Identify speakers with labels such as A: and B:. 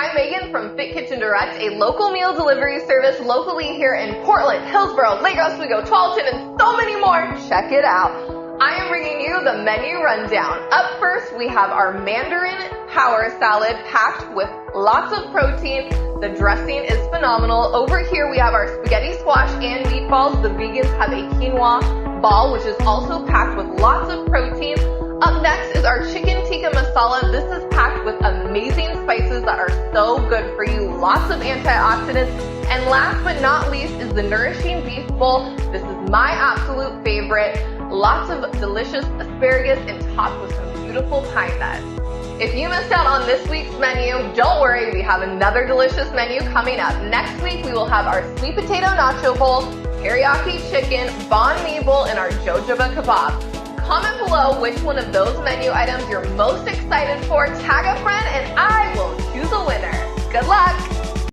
A: I'm Megan from Fit Kitchen Direct, a local meal delivery service locally here in Portland, Hillsboro, Lake Oswego, Tuallitan, and so many more. Check it out. I am bringing you the menu rundown. Up first, we have our Mandarin Power Salad packed with lots of protein. The dressing is phenomenal. Over here, we have our spaghetti squash and meatballs. The vegans have a quinoa ball, which is also packed with lots of protein. Up next is our chicken tikka masala. This is packed with amazing spices that are so good for you. Lots of antioxidants. And last but not least is the nourishing beef bowl. This is my absolute favorite. Lots of delicious asparagus and topped with some beautiful pine nuts. If you missed out on this week's menu, don't worry, we have another delicious menu coming up. Next week, we will have our sweet potato nacho bowl, teriyaki chicken, banh mi bowl, and our jojoba kebab. Comment below which one of those menu items you're most excited for, tag a friend, and I will choose a winner. Good luck!